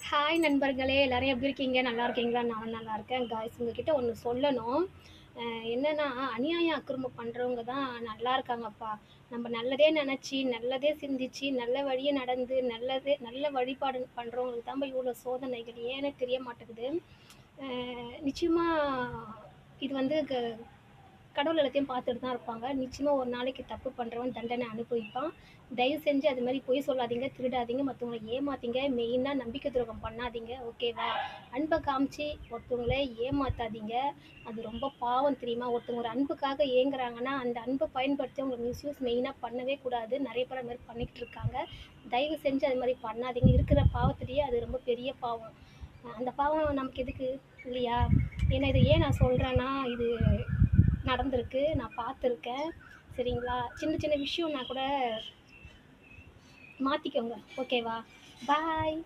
Hi நண்பர்களே! எல்லாரும் எப்படி இருக்கீங்க? நல்லா இருக்கீங்களா? நானும் நல்லா இருக்கேன். காய்ஸ் உங்ககிட்ட ஒண்ணு சொல்லணும். என்னன்னா, அநியாயம், அக்கிரமம் பண்றவங்க தான் நல்லா இருக்காங்கப்பா. நம்ம நல்லதே நெனச்சு, நல்லதே சிந்திச்சு, நல்ல வழிய நடந்து, நல்ல வழிபாடு பண்றவங்களுக்கு தான்பா இவ்ளோ சோதனைகள். ஏன்னே தெரிய மாட்டேங்குது. அ நிச்சயமா இது வந்து கடவுள் எல்லாத்தையும் பார்த்துட்டு தான் இருப்பாங்க. நிச்சயமா ஒரு நாளைக்கு தப்பு பண்றவன் தண்டனை அனுபவிப்பான். தயவு செஞ்சு அது மாரி பொய் சொல்லாதீங்க, திருடாதீங்க, மத்தவங்கள ஏமாத்தீங்க. மெயினா நம்பிக்கை துரோகம் பண்ணாதீங்க. ஓகேவா? அன்ப காமிச்சு ஒருத்தவங்கள ஏமாத்தாதீங்க. அது ரொம்ப பாவம் தெரியுமா? ஒருத்தவங்க ஒரு அன்புக்காக ஏங்குறாங்கன்னா, அந்த அன்ப பயன்படுத்தி அவங்கள மிஸ்யூஸ் மெயினா பண்ணவே கூடாது. நெறைய பேர் அது மாரி பண்ணிக்கிட்டு இருக்காங்க. தயவு செஞ்சு அது மாரி பண்ணாதீங்க. இருக்கிற பாவத்திலேயே அது ரொம்ப பெரிய பாவம். அந்த பாவம் நமக்கு எதுக்கு? இல்லையா? ஏன்னா இத ஏன் நான் சொல்றேன்னா, இது நடந்திருக்கு. நான் பார்த்துருக்கேன். சரிங்களா? சின்ன சின்ன விஷயம்னா கூட மாத்திக்கோங்க. ஓகேவா? பாய்.